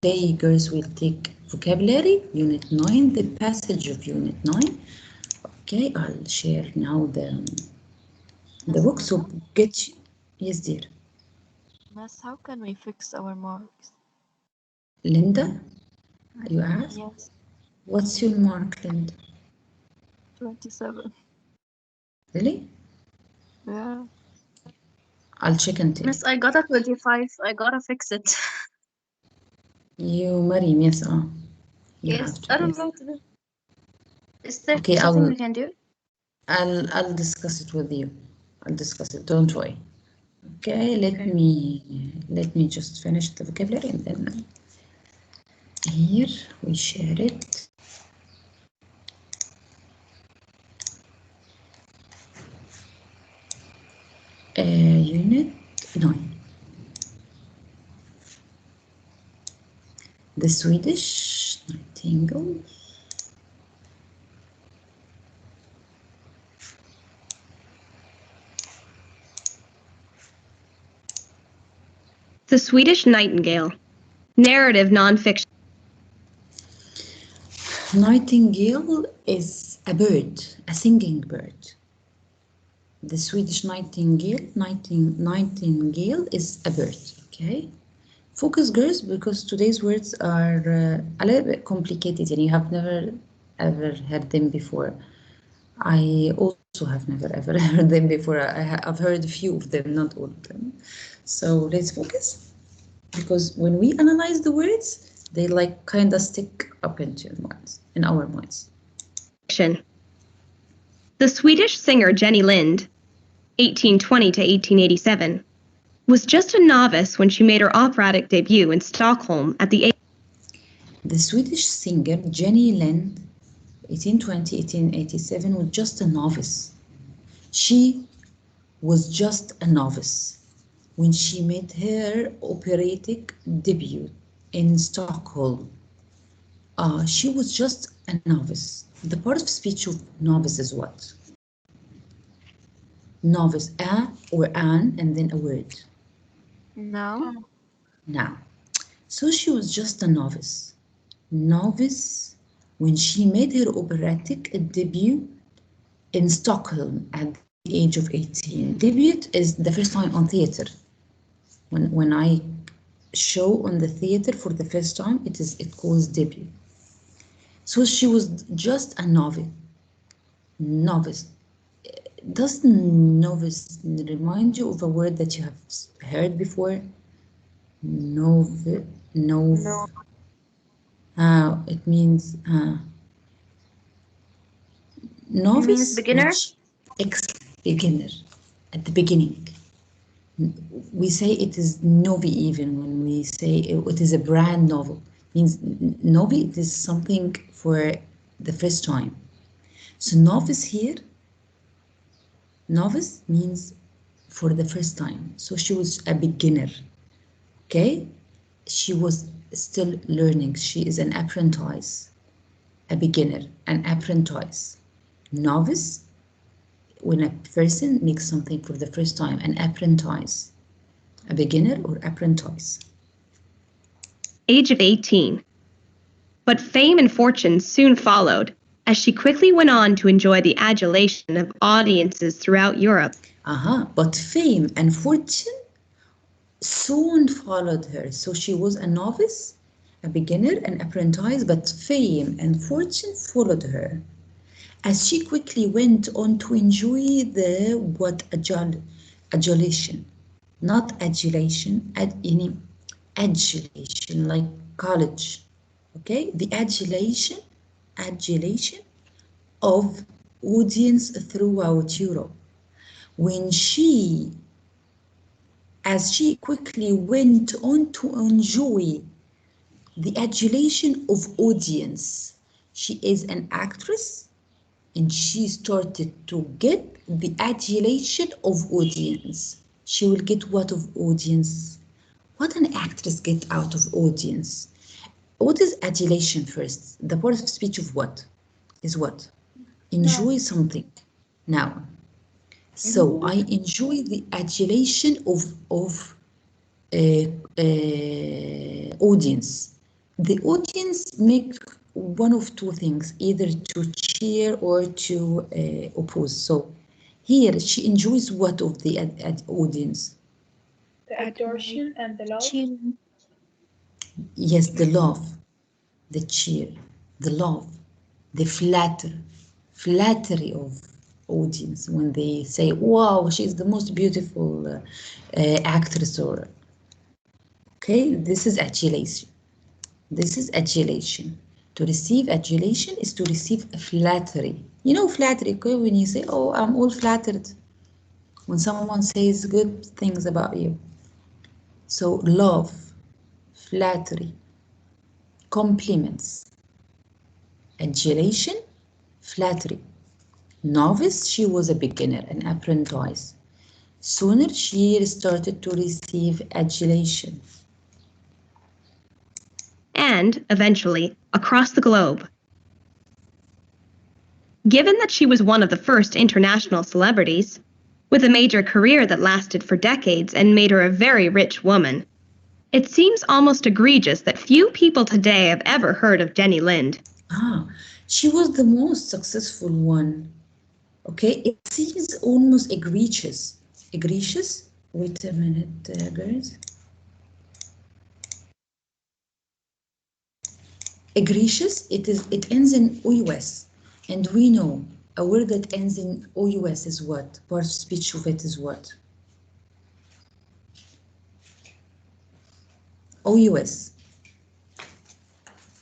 Today, girls will take vocabulary, Unit 9, the passage of Unit 9. Okay, I'll share now the book, so get you. Yes, dear. Miss, how can we fix our marks? Linda, you asked? Yes, What's your mark, Linda? 27. Really? Yeah. I'll check and tell. Miss, I got a 25. I gotta fix it. You, Mariam, yes, you Yes, have to. I don't Yes. know what to do. Is there Okay, something we can do? I'll discuss it with you. I'll discuss it. Don't worry. Okay, let me just finish the vocabulary and then here we share it. Unit 9. The Swedish nightingale. The Swedish Nightingale. Narrative nonfiction. Nightingale is a bird, a singing bird. The Swedish nightingale, nightingale is a bird, okay? Focus, girls, because today's words are a little bit complicated and you have never ever heard them before. I also have never ever heard them before. I've heard a few of them, not all of them. So let's focus, because when we analyze the words, they like kind of stick up into your minds, in our minds. The Swedish singer Jenny Lind, 1820 to 1887, was just a novice when she made her operatic debut in Stockholm at the age. The Swedish singer Jenny Lind, 1820-1887, was just a novice. She was just a novice when she made her operatic debut in Stockholm. She was just a novice. The part of speech of novice is what? Novice, a or an, and then a word. Now? Now. So she was just a novice. Novice when she made her operatic debut in Stockholm at the age of 18. Debut is the first time on theater. When I show on the theater for the first time, it calls debut. So she was just a novice. Novice. Does novice remind you of a word that you have heard before? Novice. No. It means novice. It means beginner? Beginner. At the beginning. We say it is novi even when we say it is a brand novel. It means novi, it is something for the first time. So novice here, novice means for the first time. So she was a beginner. Okay? She was still learning. She is an apprentice. A beginner, an apprentice. Novice, when a person makes something for the first time, an apprentice. A beginner or apprentice. Age of 18. But fame and fortune soon followed, as she quickly went on to enjoy the adulation of audiences throughout Europe. But fame and fortune soon followed her. So she was a novice, a beginner, an apprentice, but fame and fortune followed her. As she quickly went on to enjoy the adulation, not adulation, adulation, like college, okay? The adulation of audience throughout Europe. As she quickly went on to enjoy the adulation of audience, she is an actress and she started to get the adulation of audience. She will get what of audience? What an actress get out of audience? What is adulation first? The part of speech of what? Is what? Enjoy something. Now. So I enjoy the adulation of audience. the audience make one of two things, either to cheer or to oppose. So here she enjoys what of the audience? The adoration and the love. Cheering. Yes, the love, the cheer, the love, the flattery of audience when they say, wow, she's the most beautiful actress, or okay, this is adulation. This is adulation. To receive adulation is to receive flattery. You know flattery, okay? When you say, oh, I'm all flattered. When someone says good things about you. So love, flattery, compliments, adulation, flattery. Novice, she was a beginner, an apprentice. Sooner she started to receive adulation. And, eventually, across the globe. Given that she was one of the first international celebrities, with a major career that lasted for decades and made her a very rich woman, it seems almost egregious that few people today have ever heard of Jenny Lind. She was the most successful one. Okay, it seems almost egregious. Egregious? Wait a minute, girls. Egregious, it ends in OUS, and we know a word that ends in OUS is what? Part of speech of it is what? OUS.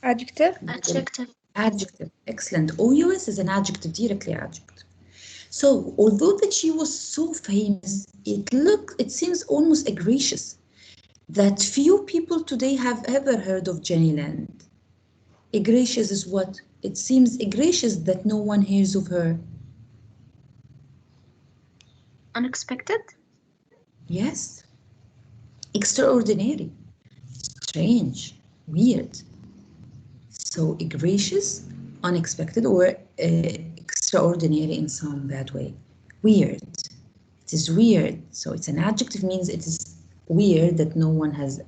Adjective. Adjective. Adjective. Excellent. OUS is an adjective, directly adjective. So although that she was so famous, it seems almost egregious that few people today have ever heard of Jenny Lind. Egregious is what? It seems egregious that no one hears of her. Unexpected. Yes. Extraordinary. Strange. Weird. So egregious, unexpected, or extraordinary in some bad way. Weird. It is weird. So it's an adjective, means it is weird that no one has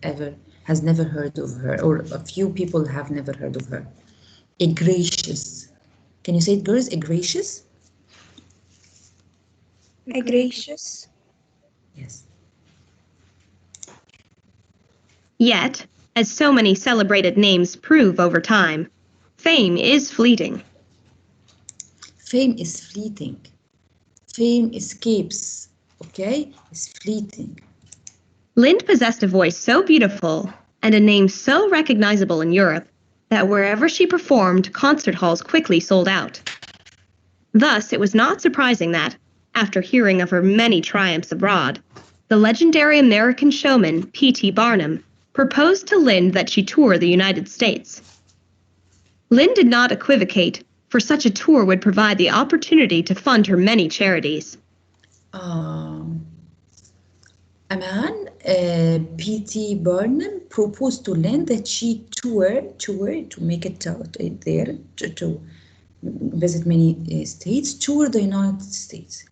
never heard of her, or a few people have never heard of her. Egregious. Can you say it, girls? Egregious? Egregious. Yes. Yet, as so many celebrated names prove over time, fame is fleeting. Fame is fleeting. Fame escapes, okay? It's fleeting. Lind possessed a voice so beautiful and a name so recognizable in Europe that wherever she performed, concert halls quickly sold out. Thus, it was not surprising that, after hearing of her many triumphs abroad, the legendary American showman P.T. Barnum proposed to Lind that she tour the United States. Lind did not equivocate, for such a tour would provide the opportunity to fund her many charities. A man, P.T. Barnum, proposed to Lind that she tour to make it out there, to visit many states, tour the United States.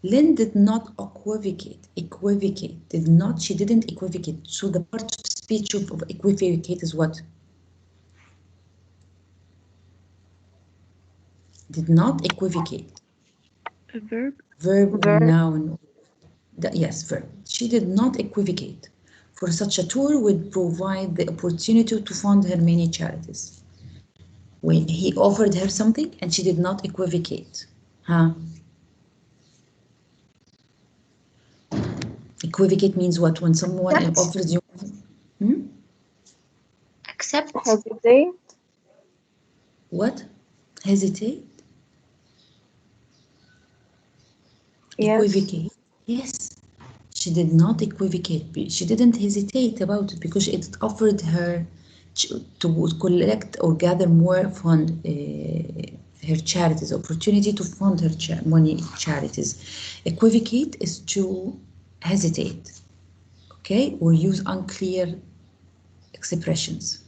Lind did not she didn't equivocate. So the part of speech of equivocate is what? Did not equivocate. A verb. Verb or noun. Yes, verb. She did not equivocate. For such a tour would provide the opportunity to fund her many charities. When he offered her something and she did not equivocate. Equivocate means what? When someone offers you... Accept. Hesitate. What? Hesitate? Yes. Equivocate? Yes. She did not equivocate. She didn't hesitate about it because it offered her to collect or gather more fund her charities, opportunity to fund her money charities. Equivocate is to hesitate, okay, or use unclear expressions.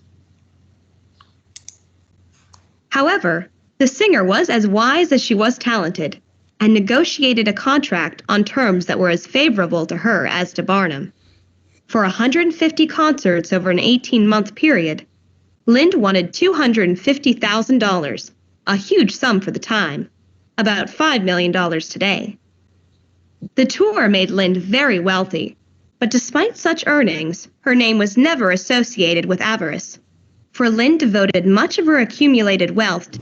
However, the singer was as wise as she was talented, and negotiated a contract on terms that were as favorable to her as to Barnum. For 150 concerts over an 18-month period, Lind wanted $250,000, a huge sum for the time, about $5 million today. The tour made Lind very wealthy, but despite such earnings, her name was never associated with avarice, for Lind devoted much of her accumulated wealth.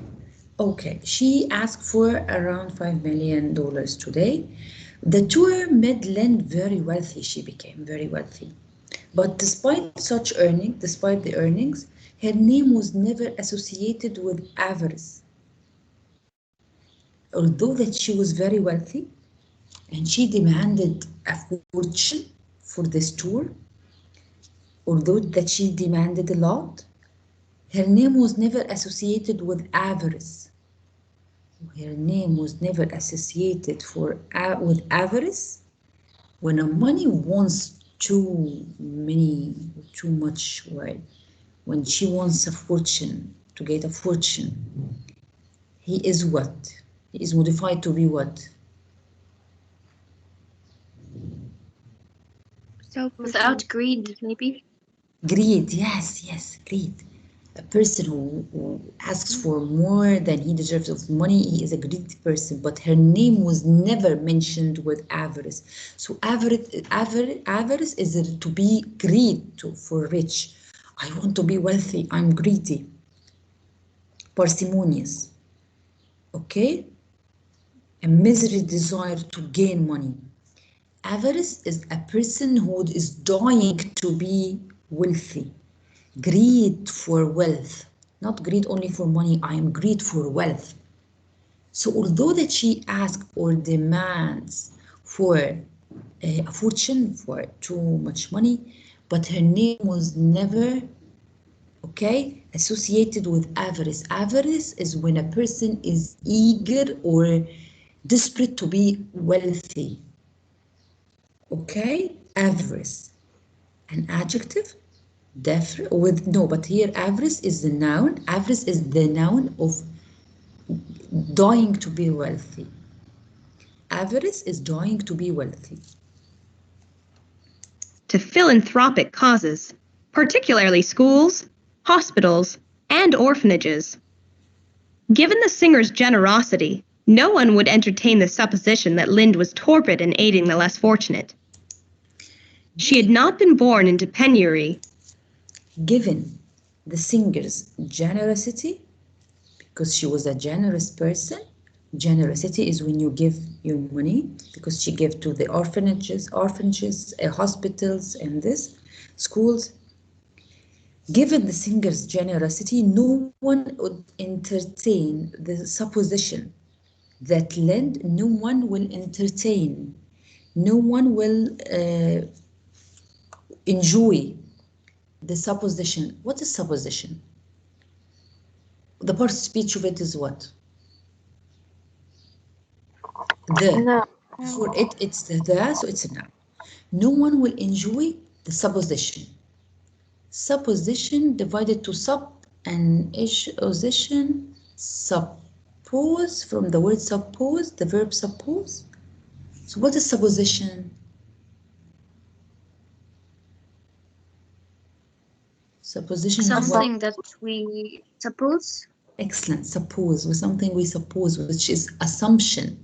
Okay, she asked for around $5 million today. The tour made Lind very wealthy. She became very wealthy. But despite such earnings, despite the earnings, her name was never associated with avarice. Although that she was very wealthy and she demanded a fortune for this tour, although that she demanded a lot, her name was never associated with avarice. Her name was never associated with avarice. When a money wants too much, well, when she wants a fortune, to get a fortune, he is what? He is modified to be what? Without greed, maybe. Greed, yes, greed. A person who asks for more than he deserves of money, he is a greedy person, but her name was never mentioned with avarice. So avarice is to be greed for rich. I want to be wealthy, I'm greedy. Parsimonious, okay? A misery desire to gain money. Avarice is a person who is dying to be wealthy. Greed for wealth, not greed only for money, I am greed for wealth. So although that she asks or demands for a fortune, for too much money, but her name was never, okay, associated with avarice. Avarice is when a person is eager or desperate to be wealthy. Okay, avarice, an adjective. But here avarice is the noun. Avarice is the noun of dying to be wealthy. Avarice is dying to be wealthy. To philanthropic causes, particularly schools, hospitals, and orphanages. Given the singer's generosity, no one would entertain the supposition that Lind was torpid in aiding the less fortunate. She had not been born into penury. Given the singer's generosity, because she was a generous person, generosity is when you give your money, because she gave to the orphanages, hospitals, and this, schools. Given the singer's generosity, no one would entertain the supposition that Lind, no one will entertain, no one will enjoy the supposition. What is supposition? The part of speech of it is what? The. No. For it, it's the, so it's a noun. No one will enjoy the supposition. Supposition divided to sup and position. Suppose, from the word suppose, the verb suppose. So what is supposition? Supposition is what? Something that we suppose. Excellent. Suppose, with something we suppose, which is assumption.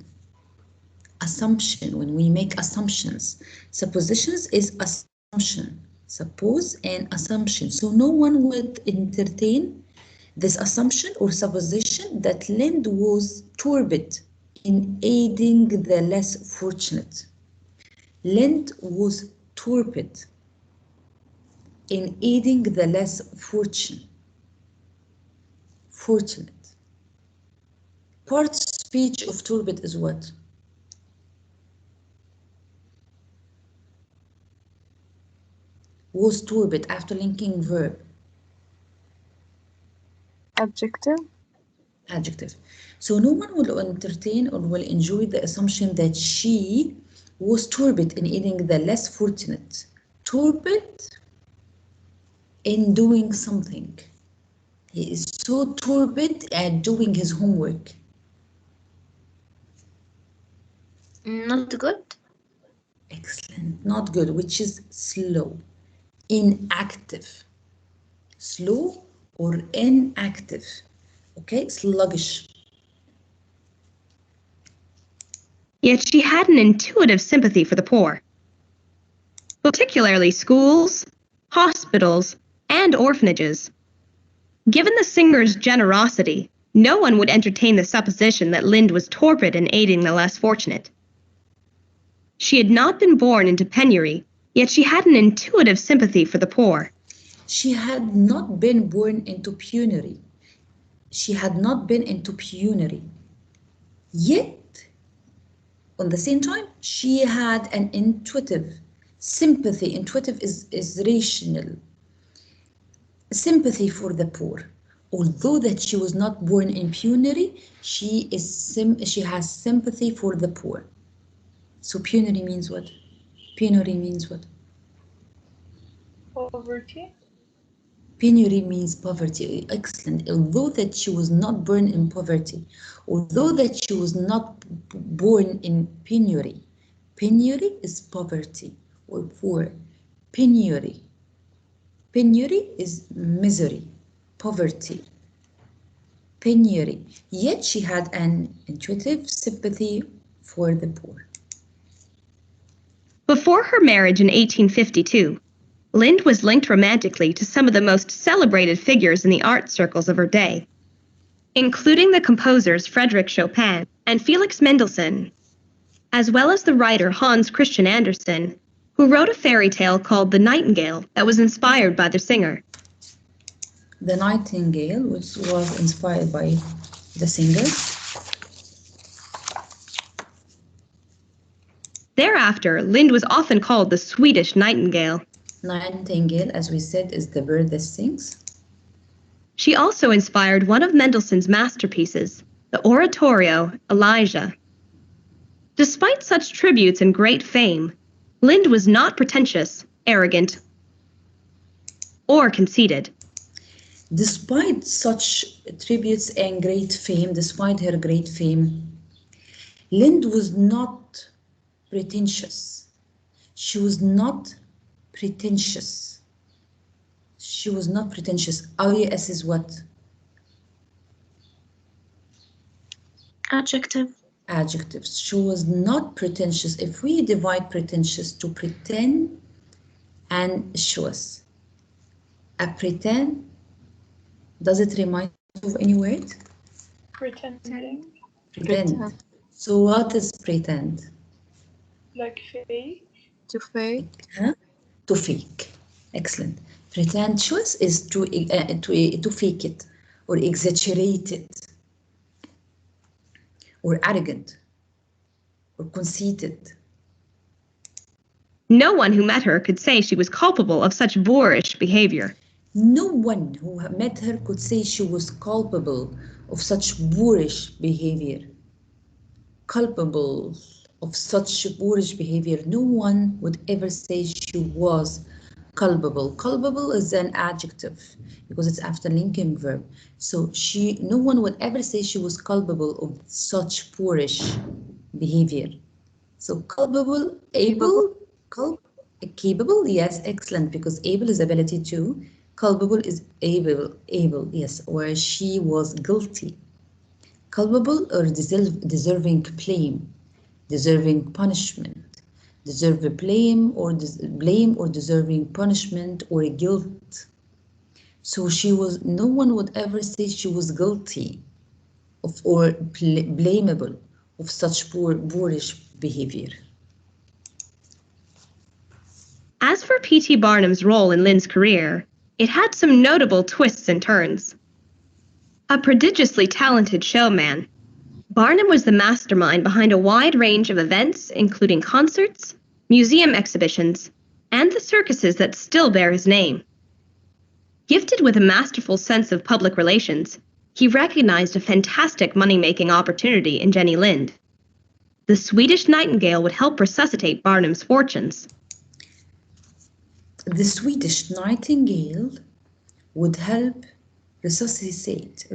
Assumption, when we make assumptions. Suppositions is assumption. Suppose and assumption. So no one would entertain this assumption or supposition that Lind was torpid in aiding the less fortunate. Lind was torpid in aiding the less fortunate. Part speech of torpid is what? Was torpid after linking verb. Adjective. Adjective. So no one will entertain or will enjoy the assumption that she was torpid in aiding the less fortunate. Torpid in doing something. He is so torpid at doing his homework. Not good. Excellent. Not good, which is slow. Inactive. Slow or inactive. Okay, sluggish. Yet she had an intuitive sympathy for the poor, particularly schools, hospitals, and orphanages. Given the singer's generosity, no one would entertain the supposition that Lind was torpid in aiding the less fortunate. She had not been born into penury, yet she had an intuitive sympathy for the poor. She had not been born into penury. She had not been into penury. Yet, on the same time, she had an intuitive sympathy. Intuitive is rational. Sympathy for the poor. Although that she was not born in penury, she has sympathy for the poor. So penury means what? Penury means what? Poverty. Penury means poverty. Excellent. Although that she was not born in poverty, although that she was not born in penury. Penury is poverty or poor. Penury. Penury is misery, poverty. Penury. Yet she had an intuitive sympathy for the poor. Before her marriage in 1852, Lind was linked romantically to some of the most celebrated figures in the art circles of her day, including the composers Frédéric Chopin and Felix Mendelssohn, as well as the writer Hans Christian Andersen, who wrote a fairy tale called The Nightingale that was inspired by the singer. The Nightingale, which was inspired by the singer. Thereafter, Lind was often called the Swedish Nightingale. Nightingale, as we said, is the bird that sings. She also inspired one of Mendelssohn's masterpieces, the oratorio Elijah. Despite such tributes and great fame, Lind was not pretentious, arrogant, or conceited. Despite such tributes and great fame, despite her great fame, Lind was not pretentious. She was not pretentious. She was not pretentious. RES is what? Adjective. Adjectives. She was not pretentious. If we divide pretentious to pretend and shows, a pretend, does it remind you of any word? Pretending. Pretend. So what is pretend? Like fake. To fake. Huh? To fake. Excellent. Pretentious is to fake it or exaggerate it or arrogant or conceited. No one who met her could say she was culpable of such boorish behavior. No one who met her could say she was culpable of such boorish behavior. Culpable of such boorish behavior. No one would ever say she was culpable. Culpable is an adjective because it's after linking verb. So no one would ever say she was culpable of such boorish behavior. So culpable, able, capable, yes, excellent, because able is ability to, culpable is able, yes, or she was guilty. Culpable or deserving blame, deserving punishment, deserve blame or deserving punishment or guilt. So no one would ever say she was guilty of or blamable of such boorish behavior. As for P.T. Barnum's role in Lind's career, it had some notable twists and turns. A prodigiously talented showman, Barnum was the mastermind behind a wide range of events, including concerts, museum exhibitions, and the circuses that still bear his name. Gifted with a masterful sense of public relations, he recognized a fantastic money-making opportunity in Jenny Lind. The Swedish Nightingale would help resuscitate Barnum's fortunes. The Swedish Nightingale would help resuscitate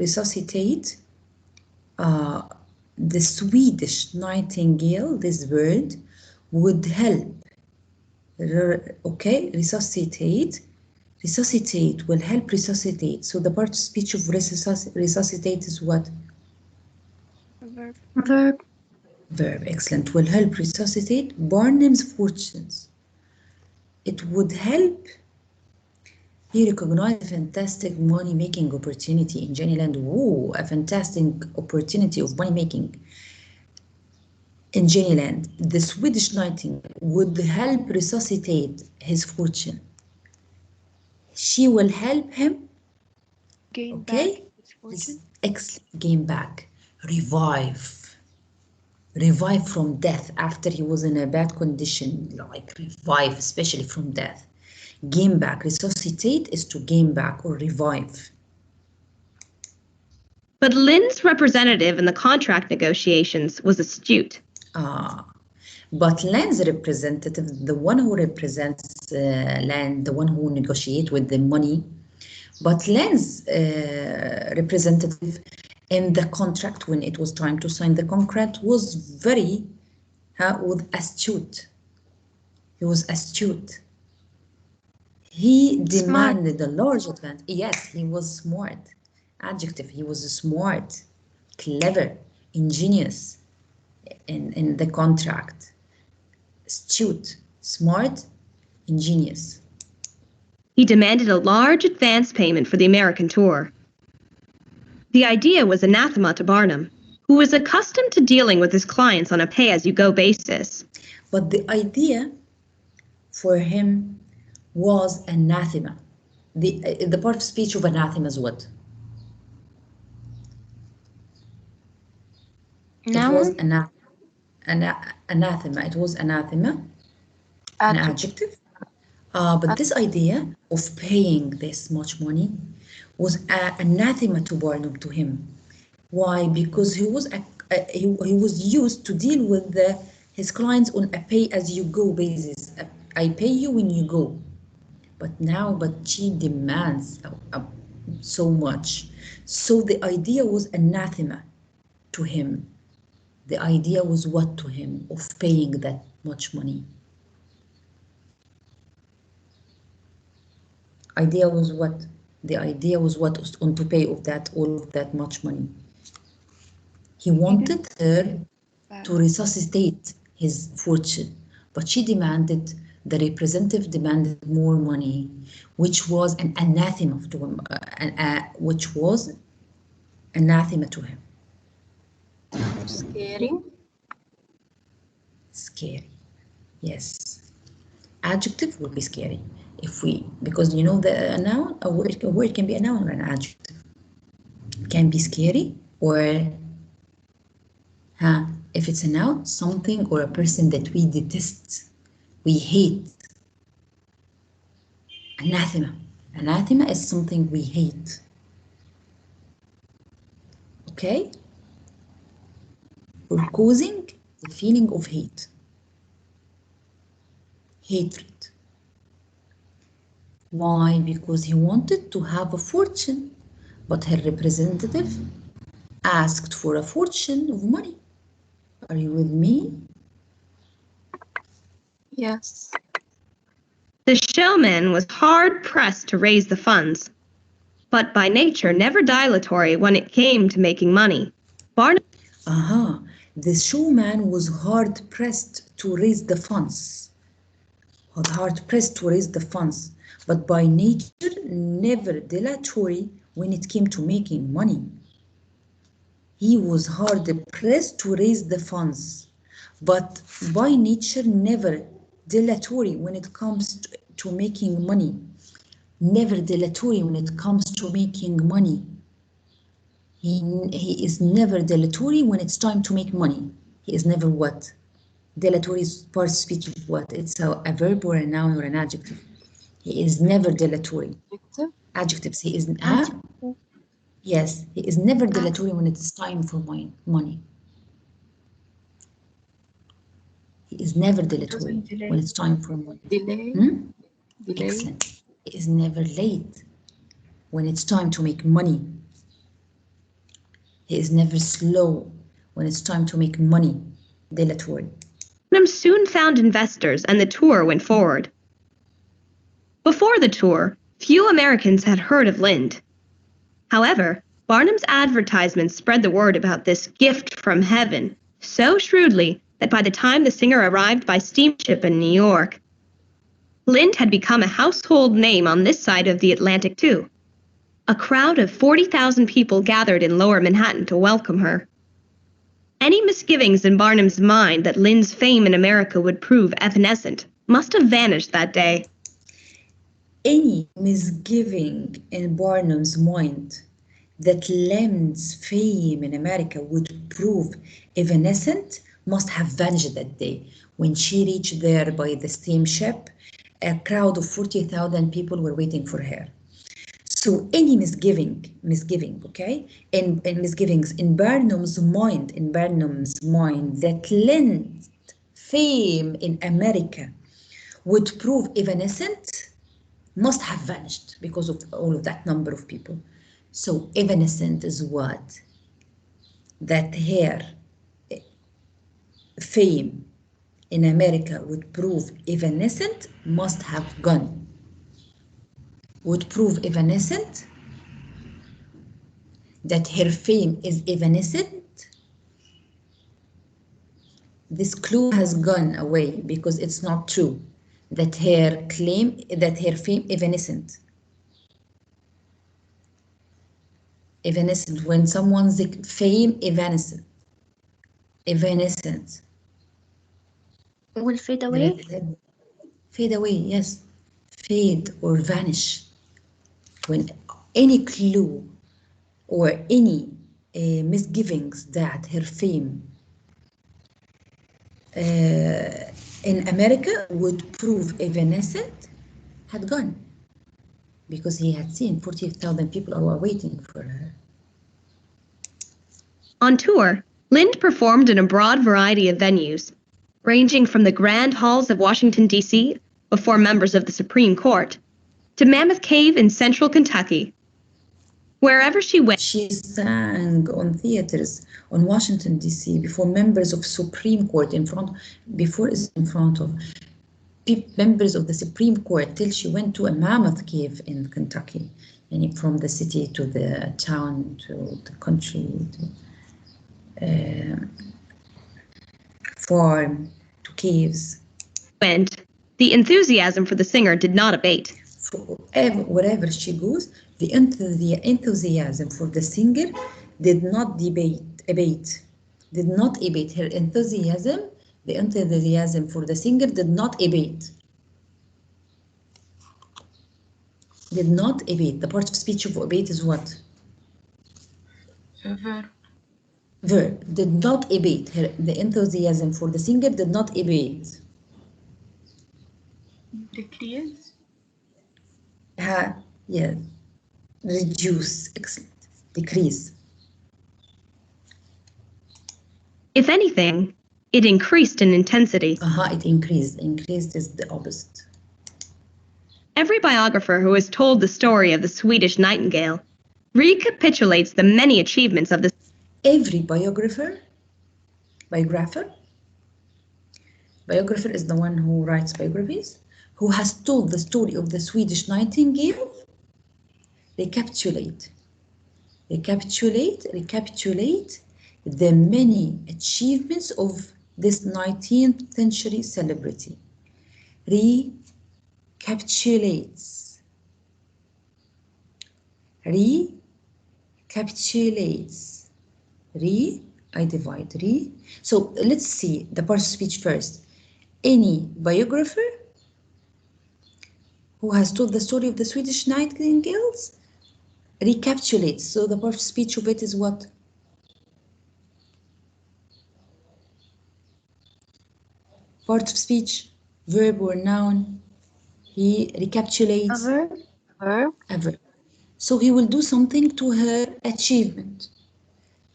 the Swedish Nightingale, this word, would help, resuscitate Resuscitate will help resuscitate. So the part of speech of resuscitate is what? Verb. Verb. Verb. Excellent. Will help resuscitate Barnum's fortunes. It would help he recognized a fantastic money-making opportunity in Jennyland. Whoa, a fantastic opportunity of money-making in Jennyland. The Swedish Nightingale would help resuscitate his fortune. She will help him, Gain okay? back his fortune. Gain back, revive from death after he was in a bad condition, like revive, especially from death. Gain back, resuscitate is to gain back or revive. But Lynn's representative in the contract negotiations was astute. But Land's representative, the one who represents Land, the one who negotiates with the money, but Land's representative in the contract, when it was time to sign the contract, was very astute. He was astute. He demanded a large advance. Yes, he was smart. Adjective, he was smart, clever, ingenious in the contract. Astute, smart, ingenious. He demanded a large advance payment for the American tour. The idea was anathema to Barnum, who was accustomed to dealing with his clients on a pay-as-you-go basis. But the idea for him was anathema. The part of speech of anathema is what? Noun? It was anathema. It was anathema, an adjective. But this idea of paying this much money was anathema to Barnum, to him. Why? Because he was used to deal with his clients on a pay-as-you-go basis. I pay you when you go. But she demands so much. So the idea was anathema to him. The idea was what to him of paying that much money? Idea was what? The idea was what on to pay of that all of that much money. He wanted her to resuscitate his fortune, but she demanded, the representative demanded more money, which was an anathema to him, which was anathema to him. Scary. Scary, yes. Adjective would be scary because you know a noun, a word can be a noun or an adjective. It can be scary, or if it's a noun, something or a person that we detest, we hate. Anathema. Anathema is something we hate. Okay? Or causing the feeling of hate. Hatred. Why? Because he wanted to have a fortune, but her representative asked for a fortune of money. Are you with me? Yes. The showman was hard-pressed to raise the funds, but by nature never dilatory when it came to making money. Barnum. The showman was hard-pressed to raise the funds. Hard-pressed to raise the funds, but by nature never dilatory when it came to making money. He was hard-pressed to raise the funds, but by nature never dilatory when it comes to making money. Never dilatory when it comes to making money. He is never dilatory when it's time to make money. He is never what? Dilatory is part of speech of what? It's a verb or a noun or an adjective. He is never dilatory. Adjective? Adjectives. He is yes, he is never dilatory when it's time for money. He is never dilatory when it's time for money. Delay? Delay? Excellent. He is never late when it's time to make money. He is never slow when it's time to make money. Dilatory. Barnum soon found investors and the tour went forward. Before the tour, few Americans had heard of Lind. However, Barnum's advertisement spread the word about this gift from heaven so shrewdly that by the time the singer arrived by steamship in New York, Lind had become a household name on this side of the Atlantic too. A crowd of 40,000 people gathered in Lower Manhattan to welcome her. Any misgivings in Barnum's mind that Lind's fame in America would prove evanescent must have vanished that day. Any misgiving in Barnum's mind that Lind's fame in America would prove evanescent must have vanished that day. When she reached there by the steamship, a crowd of 40,000 people were waiting for her. So any misgiving, okay, and misgivings in Barnum's mind that Lind's fame in America would prove evanescent must have vanished because of all of that number of people. So evanescent is what? That her fame in America would prove evanescent must have gone. Would prove evanescent, that her fame is evanescent. This clue has gone away because it's not true that her claim that her fame evanescent. Evanescent, when someone's fame evanescent. Evanescent. Will fade away? Fade away, yes. Fade or vanish. When any clue or any misgivings that her fame in America would prove evanescent had gone, because he had seen 40,000 people who were waiting for her. On tour, Lind performed in a broad variety of venues, ranging from the grand halls of Washington, D.C., before members of the Supreme Court, to Mammoth Cave in central Kentucky. Wherever she went, she sang on theaters on Washington, D.C. before members of Supreme Court in front of members of the Supreme Court, till she went to a Mammoth Cave in Kentucky, and from the city to the town to the country to farm to caves. The enthusiasm for the singer did not abate. Wherever she goes, the enthusiasm for the singer did not abate. Her enthusiasm, the enthusiasm for the singer did not abate. Did not abate. The part of speech of abate is what? Verb. Did not abate. The enthusiasm for the singer did not abate. Decrease? Yeah. Reduce. Excellent. Decrease. If anything, it increased in intensity. It increased. Increased is the opposite. Every biographer who has told the story of the Swedish Nightingale recapitulates the many achievements of the... Every biographer is the one who writes biographies, who has told the story of the Swedish Nightingale, recapitulate the many achievements of this 19th century celebrity. Recapitulates. I divide. So let's see the part of speech first. Any biographer who has told the story of the Swedish Nightingales recapitulates. So the part of speech of it is what? Part of speech, verb or noun. He recapitulates. A verb? A verb. So he will do something to her achievement.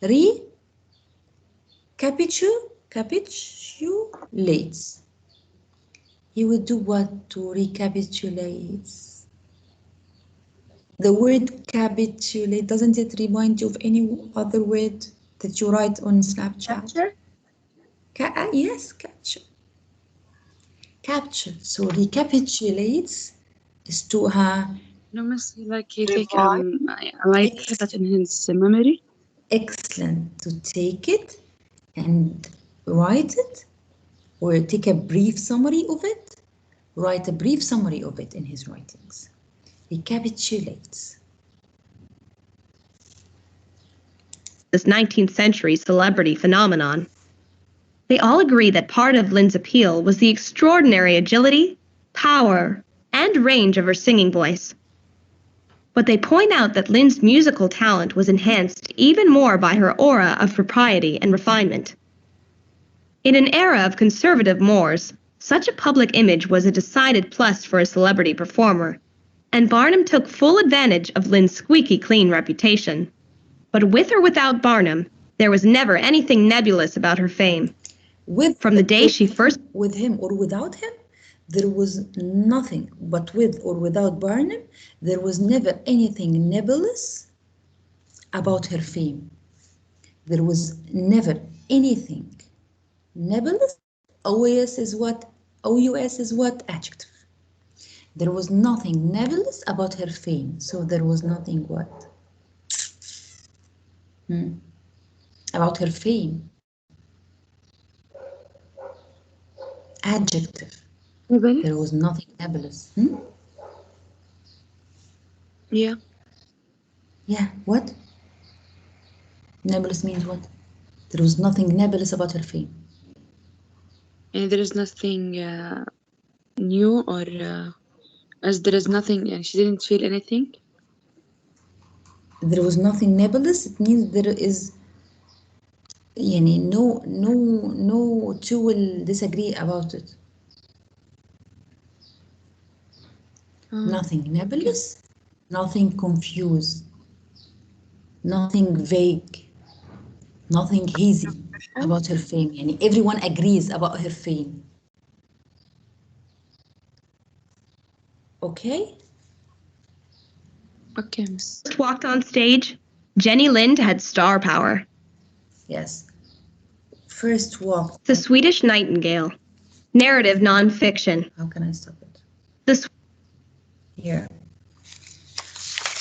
Recapitulates. He would do what to recapitulate? The word capitulate, doesn't it remind you of any other word that you write on Snapchat? Capture? Yes, capture. Capture. So recapitulates is to No, miss, like he take like that in his memory. Excellent. To take it and write it, or take a brief summary of it, write a brief summary of it in his writings. Recapitulates. This 19th century celebrity phenomenon. They all agree that part of Lynn's appeal was the extraordinary agility, power, and range of her singing voice. But they point out that Lynn's musical talent was enhanced even more by her aura of propriety and refinement. In an era of conservative mores, such a public image was a decided plus for a celebrity performer, and Barnum took full advantage of Lynn's squeaky clean reputation. But with or without Barnum, there was never anything nebulous about her fame. From the day she first... With him or without him, there was nothing. But with or without Barnum, there was never anything nebulous about her fame. There was never anything nebulous. OUS is what? OUS is what? Adjective. There was nothing nebulous about her fame. So there was nothing what? About her fame. Adjective. There was nothing nebulous. Yeah. Yeah, what? Nebulous means what? There was nothing nebulous about her fame. And there is nothing new, or as there is nothing, and she didn't feel anything. There was nothing nebulous. It means there is, no two will disagree about it. Nothing nebulous, nothing confused, nothing vague, nothing hazy about her fame. Everyone agrees about her fame. Okay? Okay, miss. walked on stage, Jenny Lind had star power. Yes. First walk. The Swedish Nightingale. Narrative nonfiction. How can I stop it? The Here.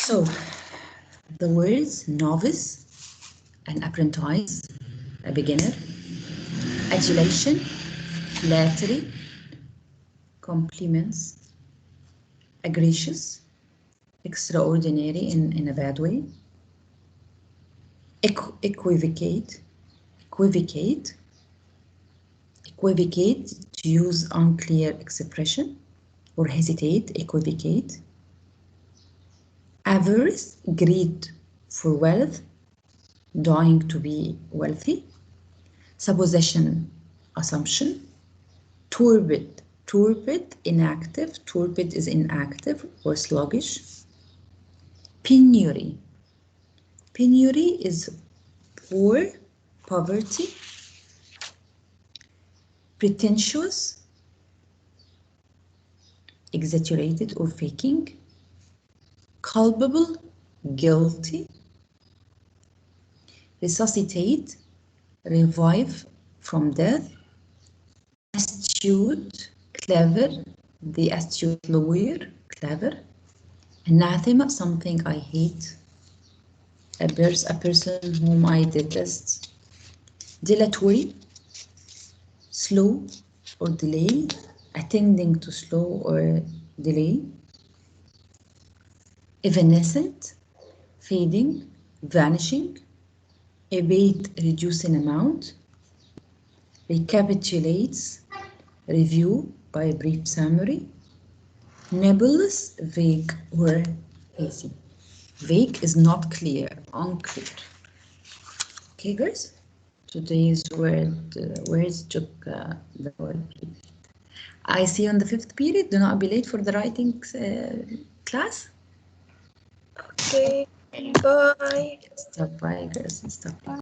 So, the words novice, an apprentice, a beginner, adulation, flattery, compliments, egregious, extraordinary in a bad way, equivocate, to use unclear expression, or hesitate, equivocate. Avarice, greed for wealth, dying to be wealthy. Supposition, assumption. Torpid, inactive. Torpid is inactive or sluggish. Penury is poor, poverty. Pretentious, exaggerated or faking. Culpable, guilty. Resuscitate, revive from death. Astute, clever, the astute lawyer, clever. Anathema, something I hate. A person whom I detest. Dilatory, slow or delay, attending to slow or delay. Evanescent, fading, vanishing. Abate, reduce in amount. Recapitulates, review by a brief summary. Nebulous, vague or hazy. Vague is not clear, unclear. Okay, guys? Today's words took the word. I see you on the 5th period. Do not be late for the writing class. Okay, bye. Stop by, girls. Stop by.